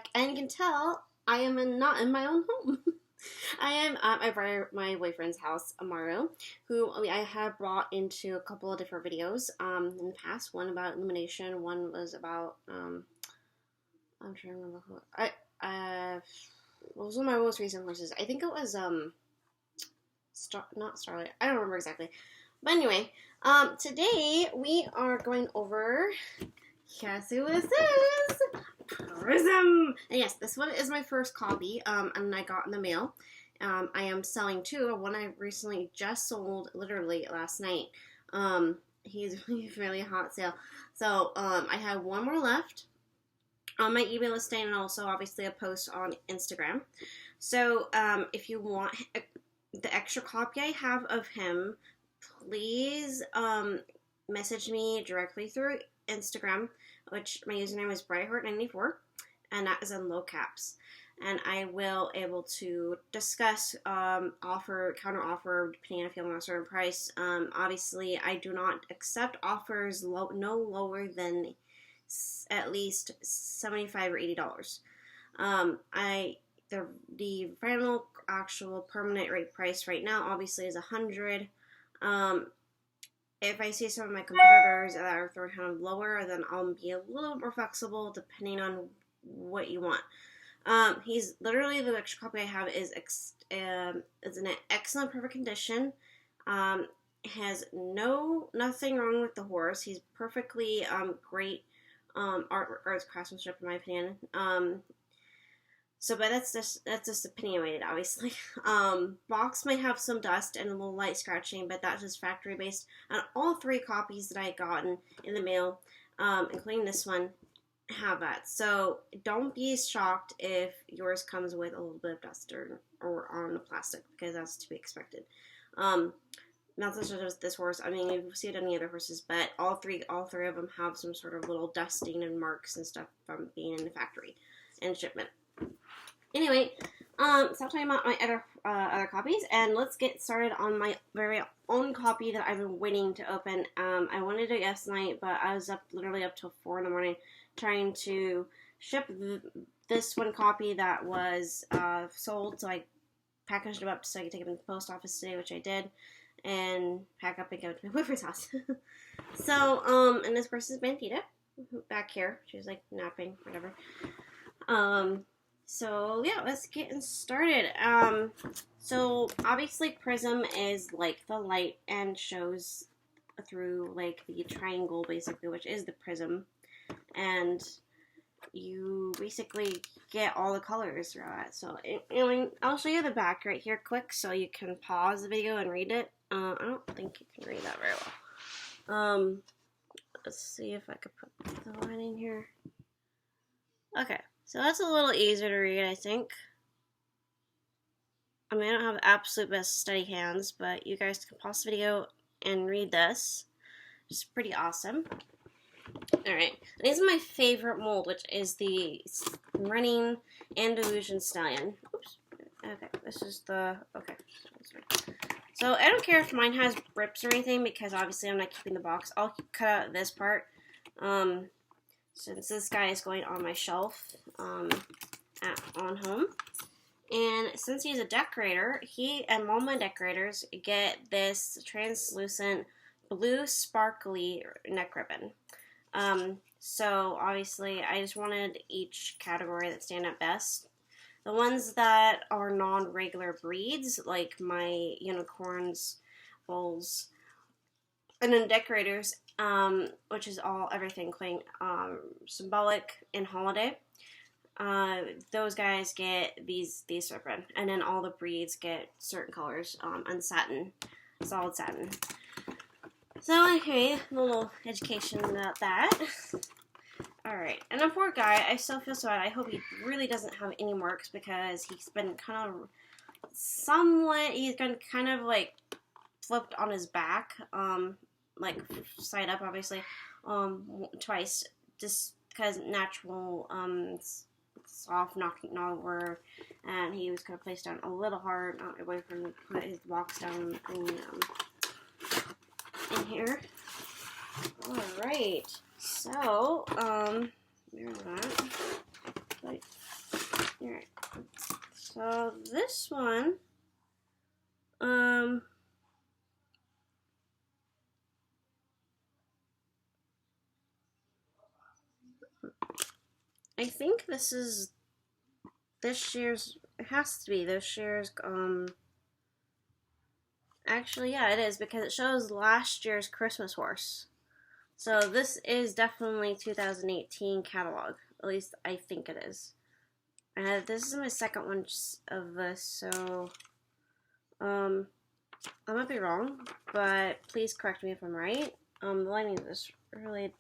back, and you can tell I am not in my own home. I am at my boyfriend's house, Amaru, who I have brought into a couple of different videos in the past. One about illumination, one was about I'm trying to remember who what was one of my most recent courses. I think it was not Starlight. I don't remember exactly. But anyway, today we are going over, guess who this is? PrISM! And yes, this one is my first copy, and I got in the mail. I am selling two. One I recently just sold, literally last night. He's really hot sale. So, I have one more left on my eBay listing, and also obviously a post on Instagram. So, if you want the extra copy I have of him, please message me directly through Instagram, which my username is Breyer94, and that is in low caps. And I will able to discuss offer, counter offer, depending on if you want a certain price. Obviously, I do not accept offers no lower than at least $75 or $80. The final actual permanent rate price right now obviously is $100. If I see some of my competitors that are throwing kind of lower, then I'll be a little more flexible depending on what you want. He's literally, the extra copy I have is in an excellent, perfect condition. Has nothing wrong with the horse. He's perfectly great artwork, arts craftsmanship in my opinion. But that's just opinionated, obviously. Box might have some dust and a little light scratching, but that's just factory based. And all three copies that I gotten in the mail, including this one, have that. So don't be shocked if yours comes with a little bit of dust or on the plastic, because that's to be expected. Not such as this horse. I mean, you see it on any other horses, but all three of them have some sort of little dusting and marks and stuff from being in the factory and shipment. Anyway, stop talking about my other copies, and let's get started on my very own copy that I've been waiting to open. I wanted to yesterday night, but I was literally up till 4 in the morning trying to ship this one copy that was sold, so I packaged it up so I could take it to the post office today, which I did, and pack up and go to my boyfriend's house. So, and this person is Bandita, back here. She was like napping, whatever. So yeah, let's get started. So obviously Prism is like the light and shows through like the triangle basically, which is the prism, and you basically get all the colors throughout it. So I'll show you the back right here quick so you can pause the video and read it. I don't think you can read that very well. Let's see if I could put the line in here. Okay. So that's a little easier to read, I think. I mean, I don't have the absolute best steady hands, but you guys can pause the video and read this. It's pretty awesome. Alright, these are my favorite mold, which is the running Andalusian Stallion. Oops. Okay, this is the... Okay. So I don't care if mine has rips or anything, because obviously I'm not keeping the box. I'll cut out this part. Since this guy is going on my shelf on home. And since he's a decorator, he and all my decorators get this translucent blue sparkly neck ribbon. So obviously I just wanted each category that stand out best. The ones that are non-regular breeds, like my unicorns, bulls, and then decorators, which is everything including symbolic and holiday. Those guys get these ribbon, and then all the breeds get certain colors on satin, solid satin. So okay, a little education about that. Alright, and the poor guy, I still feel so bad. I hope he really doesn't have any marks, because he's been kind of like flipped on his back, like side up obviously, twice, just because natural soft knocking over, and he was kind of placed down a little hard, not away from put his box down in here. Alright, so there's that. Like, Alright. So this one, I think this is this year's, it has to be this year's, actually, yeah, it is, because it shows last year's Christmas horse. So this is definitely 2018 catalog. At least I think it is. This is my second one of this, so I might be wrong, but please correct me if I'm right. The lighting is really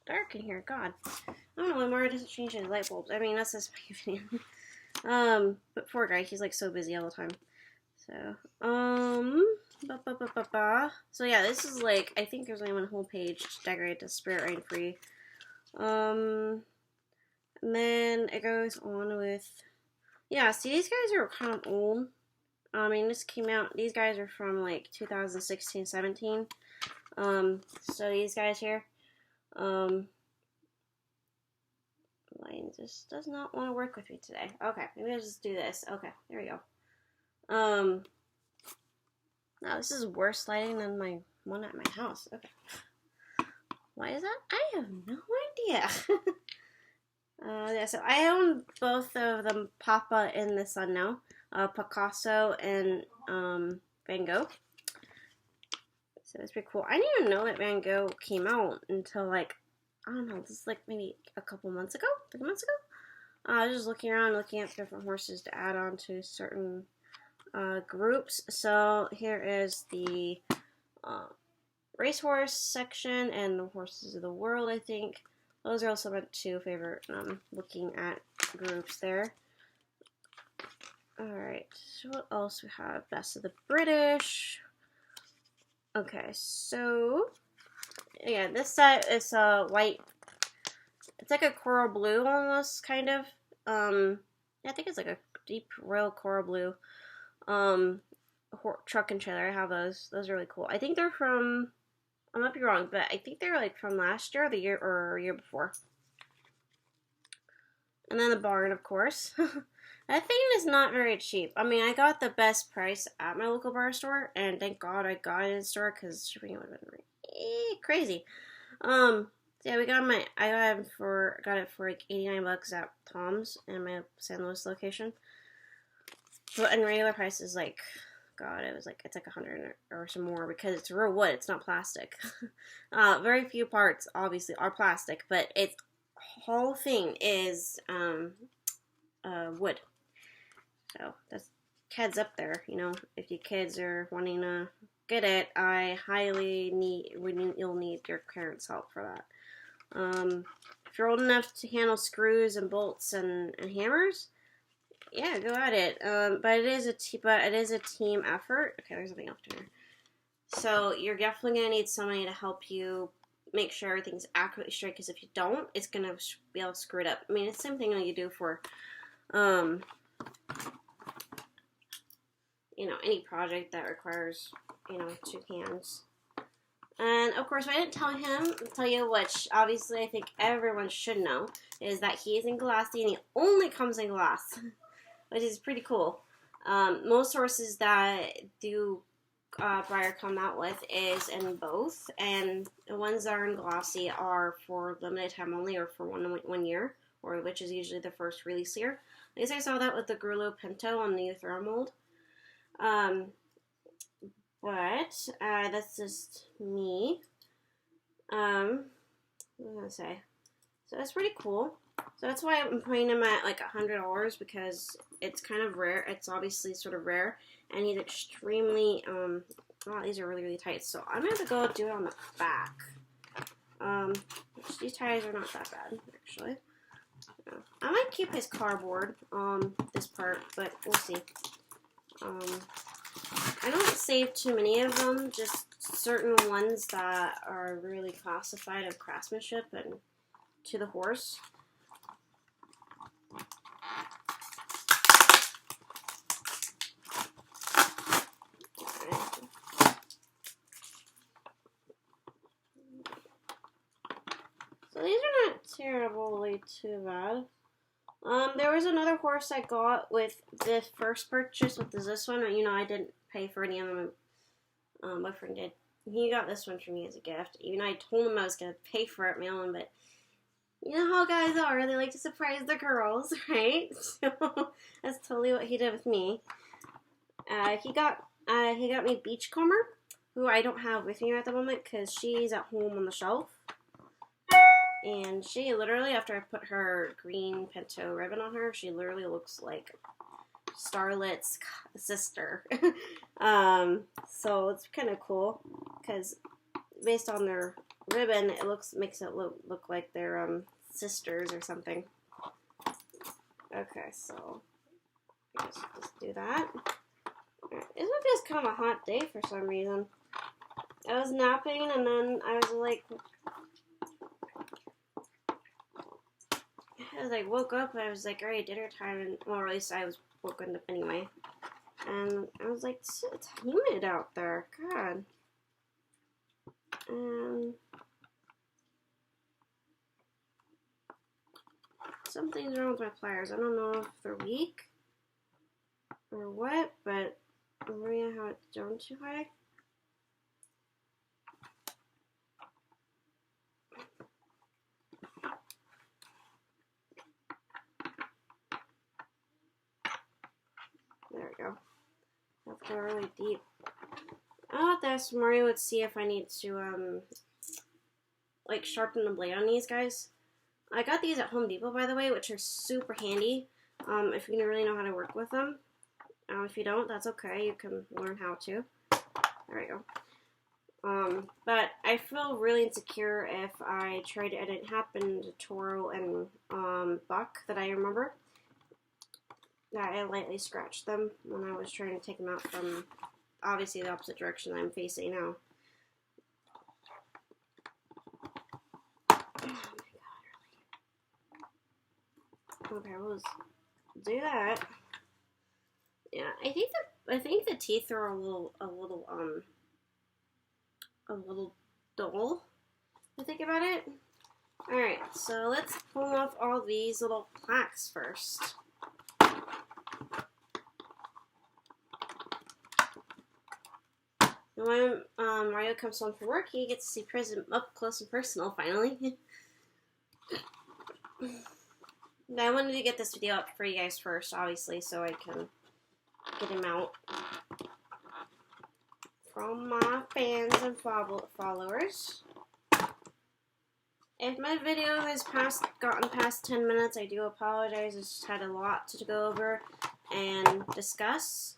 dark in here. God, I don't know why Mario doesn't change his light bulbs. I mean, that's just my opinion. But poor guy, he's like so busy all the time. So, so yeah, this is like, I think there's only one whole page to decorate the Spirit Rain Free. And then it goes on with, yeah, see, these guys are kind of old. I mean, this came out, these guys are from like 2016, 17. So these guys here, lighting just does not want to work with me today. Okay, maybe I'll just do this. Okay, there we go. Now this is worse lighting than my one at my house. Okay. Why is that? I have no idea. Yeah, so I own both of them, Papa and the Sun now. Picasso and Van Gogh. So it's pretty cool. I didn't even know that Van Gogh came out until like, I don't know, this is like maybe a couple months ago, 3 months ago. I was just looking around, looking at different horses to add on to certain groups. So here is the racehorse section and the horses of the world, I think. Those are also my two favorite looking at groups there. Alright, so what else we have? Best of the British. Okay, so yeah, this set is white. It's like a coral blue almost, kind of. Yeah, I think it's like a deep royal coral blue. Truck and trailer. I have those. Those are really cool. I think they're from, I might be wrong, but I think they're like from last year, the year or year before. And then the barn, of course. That thing is not very cheap. I mean, I got the best price at my local bar store, and thank God I got it in the store because shipping would have been crazy. So yeah, we got I got it for like 89 bucks at Tom's in my San Luis location. But in regular price is like, God, it's like 100 or some more because it's real wood. It's not plastic. Very few parts obviously are plastic, but its whole thing is wood. So that's kids up there. You know, if you kids are wanting to get it, I highly you'll need your parents' help for that. If you're old enough to handle screws and bolts and hammers, yeah, go at it. But it is a team effort. Okay, there's something up here. So you're definitely gonna need somebody to help you make sure everything's accurately straight. Because if you don't, it's gonna be all screwed up. I mean, it's the same thing that you do for, you know, any project that requires, you know, 2 hands. And of course, I didn't tell you, which obviously I think everyone should know, is that he is in glossy and he only comes in gloss, which is pretty cool. Most sources that do Breyer come out with is in both, and the ones that are in glossy are for limited time only or for one year, or which is usually the first release year. At least I saw that with the Grullo Pinto on the Uthero mold. But that's just me. What was I gonna say? So that's pretty cool. So that's why I'm putting him at like $100 because it's kind of rare. It's obviously sort of rare, and he's extremely wow, these are really, really tight. So I'm gonna have to go do it on the back. These ties are not that bad actually. I might keep his cardboard this part, but we'll see. I don't save too many of them, just certain ones that are really classified of craftsmanship and to the horse. So these are not terribly too bad. There was another horse I got with the first purchase, with this one. You know, I didn't pay for any of them. My boyfriend did. He got this one for me as a gift. Even though I told him I was going to pay for it, mail-in, but you know how guys are. They like to surprise the girls, right? So that's totally what he did with me. He got me Beachcomber, who I don't have with me at the moment because she's at home on the shelf. And she literally, after I put her green pinto ribbon on her, she literally looks like Starlet's sister. So it's kind of cool because based on their ribbon, it makes it look like they're sisters or something. Okay, so I guess just do that. Right. This was just kind of a hot day for some reason. I was napping and then I was like woke up and I was like, alright, dinner time, and well, at least I was woken up anyway. And I was like, it's humid out there, God. Something's wrong with my pliers. I don't know if they're weak or what, but Maria, how it's down too high. There we go. I have to go really deep. I'll have to ask Mario to see if I need to like sharpen the blade on these guys. I got these at Home Depot, by the way, which are super handy if you really know how to work with them. If you don't, that's okay. You can learn how to. There we go. But I feel really insecure if I try to edit Happen to Toro and Buck that I remember. That I lightly scratched them when I was trying to take them out from obviously the opposite direction I'm facing now. Okay, we'll just do that. Yeah, I think the teeth are a little dull. I think about it. All right, so let's pull off all these little plaques first. And when Mario comes home from work, he gets to see Prism up close and personal finally. Now, I wanted to get this video up for you guys first, obviously, so I can get him out from my fans and followers. If my video has gotten past 10 minutes, I do apologize. I just had a lot to go over and discuss.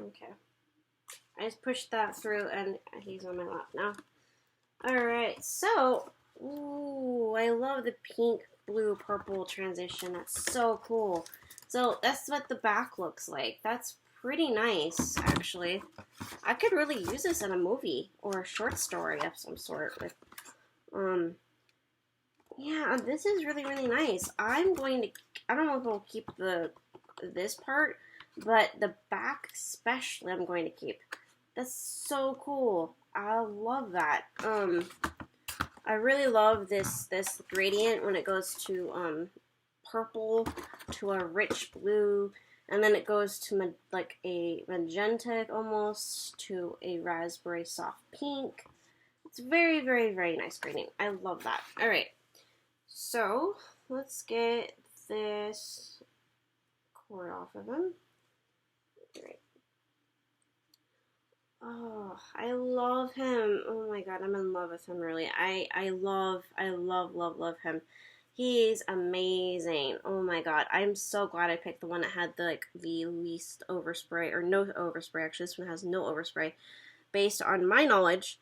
Okay. I just pushed that through and he's on my lap now. Alright, so, ooh, I love the pink, blue, purple transition. That's so cool. So that's what the back looks like. That's pretty nice, actually. I could really use this in a movie or a short story of some sort. With, yeah, this is really, really nice. I don't know if I'll keep this part, but the back especially I'm going to keep. That's so cool. I love that. I really love this gradient when it goes to purple to a rich blue, and then it goes to like a magenta almost to a raspberry soft pink. It's very, very, very nice gradient. I love that. All right, so let's get this cord off of him. All right. Oh, I love him. Oh my god, I'm in love with him, really. I love him. He's amazing. Oh my god, I'm so glad I picked the one that had the least overspray, or no overspray, actually. This one has no overspray. Based on my knowledge,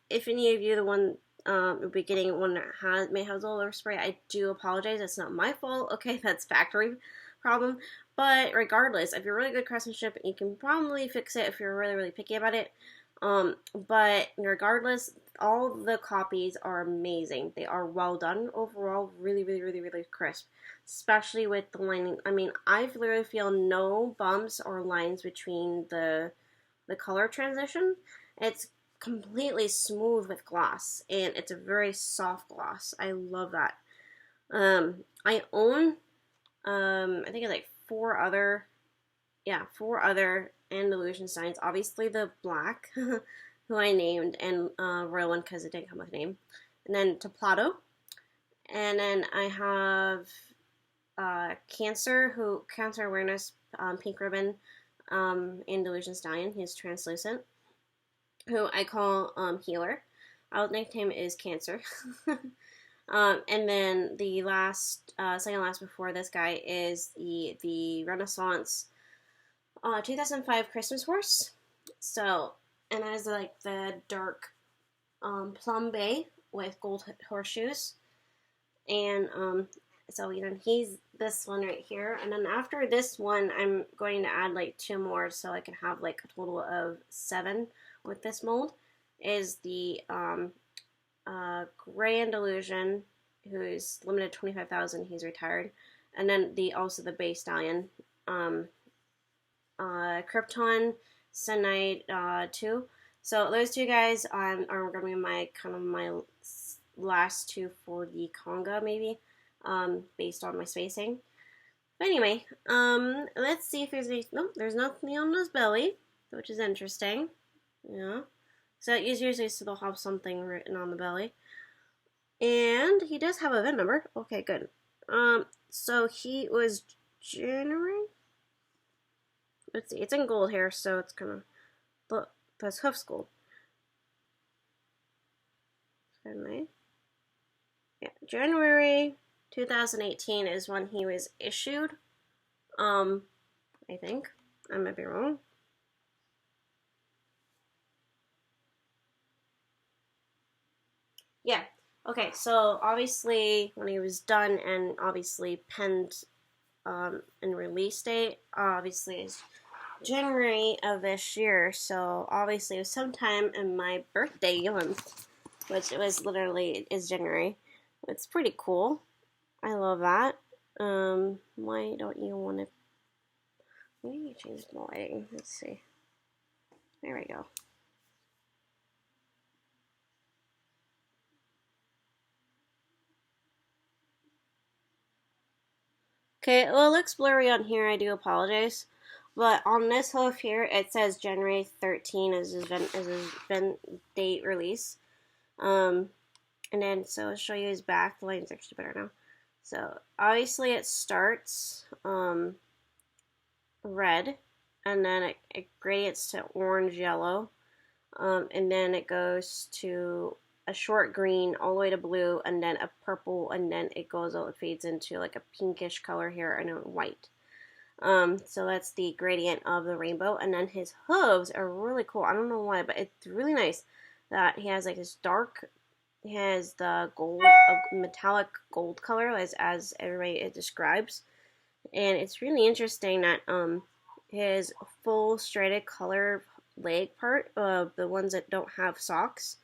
if any of you, the one, will be getting one that may have a little overspray, I do apologize. It's not my fault. Okay, that's factory problem. But regardless, if you're really good craftsmanship, you can probably fix it if you're really, really picky about it. But regardless, all the copies are amazing. They are well done overall, really, really, really, really crisp. Especially with the lining. I mean, I literally feel no bumps or lines between the the color transition. It's completely smooth with gloss, and it's a very soft gloss. I love that. I own, I think it's like four other Andalusian signs. Obviously the black, who I named, and royal one because it didn't come with a name. And then Templado. And then I have Cancer Awareness, Pink Ribbon, Andalusian Stallion. He's translucent, who I call Healer. Our nickname is Cancer. And then the second last before this guy is the Renaissance 2005 Christmas horse. So, and that is like the dark plum bay with gold horseshoes. And so, he's this one right here. And then after this one, I'm going to add like 2 more so I can have like a total of 7 with this mold. Is the Gray Andalusian, who's limited 25,000. He's retired. And then also the Bay Stallion, Krypton Sunnight 2. So those 2 guys are going to be my last 2 for the conga, maybe, based on my spacing. But anyway, let's see if there's nope, there's nothing on his belly, which is interesting. Yeah. So usually they'll have something written on the belly. And he does have a VIN number. Okay, good. So he was January. Let's see. It's in gold here, so it's gonna look. That's hoofs gold. Yeah, January 2018 is when he was issued. I think I might be wrong. Yeah. Okay, so obviously when he was done and obviously penned and release date, obviously is January of this year, so obviously it was sometime in my birthday month, which it was literally is January. It's pretty cool. I love that. Why don't you want to, maybe change the lighting, let's see. There we go. Okay, well, it looks blurry on here. I do apologize. But on this hoof here, it says January 13 as his event date release. And then, so I'll show you his back. The lighting's actually better now. So, obviously it starts red, and then it gradients to orange-yellow. And then it goes to a short green all the way to blue, and then a purple, and then it fades into like a pinkish color here, and a white. So that's the gradient of the rainbow. And then his hooves are really cool. I don't know why, but it's really nice that he has like this dark, he has the gold, metallic gold color as everybody it describes. And it's really interesting that his full straighted color leg part, the ones that don't have socks,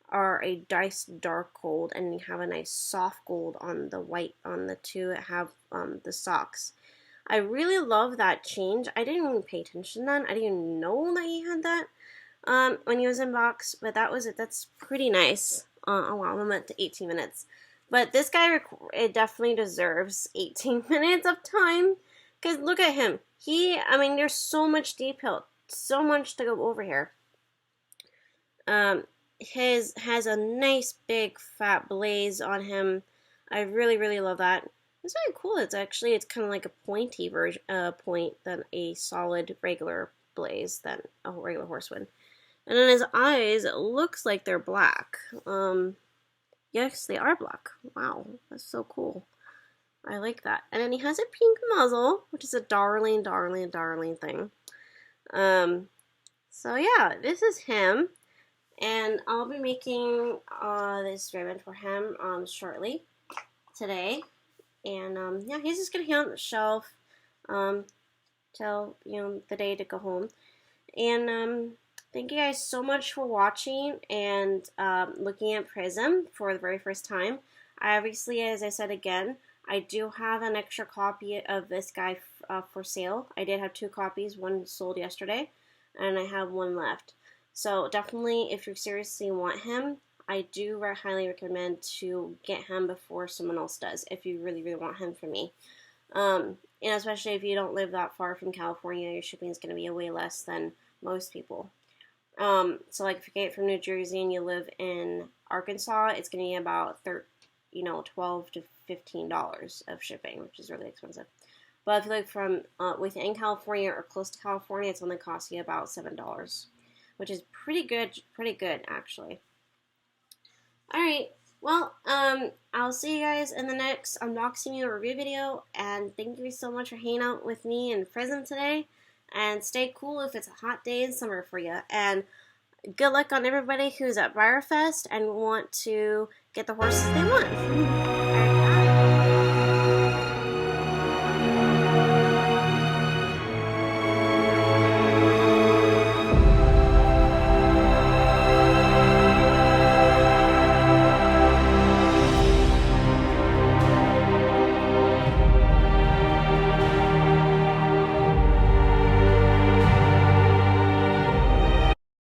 are a nice dark gold, and you have a nice soft gold on the white on the 2 that have the socks. I really love that change. I didn't even pay attention then. I didn't even know that he had that when he was in box, but that's pretty nice. Oh wow, I'm at 18 minutes. But this guy, it definitely deserves 18 minutes of time, because look at him. There's so much detail, so much to go over here. His has a nice big fat blaze on him. I really, really love that. It's very cool. It's kind of like a pointy point than a solid regular blaze than a regular horse would. And then his eyes, it looks like they're black. Yes, they are black. Wow, that's so cool. I like that. And then he has a pink muzzle, which is a darling, darling, darling thing. So yeah, this is him. And I'll be making this ribbon for him shortly today. And yeah, he's just gonna hang on the shelf till the day to go home. And thank you guys so much for watching and looking at Prism for the very first time. Obviously, as I said again, I do have an extra copy of this guy for sale. I did have 2 copies. One sold yesterday. and I have one left. So definitely, if you seriously want him, I do highly recommend to get him before someone else does, if you really, really want him from me. And especially if you don't live that far from California, your shipping is going to be way less than most people. So like if you get it from New Jersey and you live in Arkansas, it's going to be about $12 to $15 of shipping, which is really expensive. But if you look from within California or close to California, it's only cost you about $7, which is pretty good actually. Alright, well, I'll see you guys in the next unboxing or review video, and thank you so much for hanging out with me in PrISM today, and stay cool if it's a hot day in summer for you, and good luck on everybody who's at Breyer Fest and want to get the horses they want. Alright.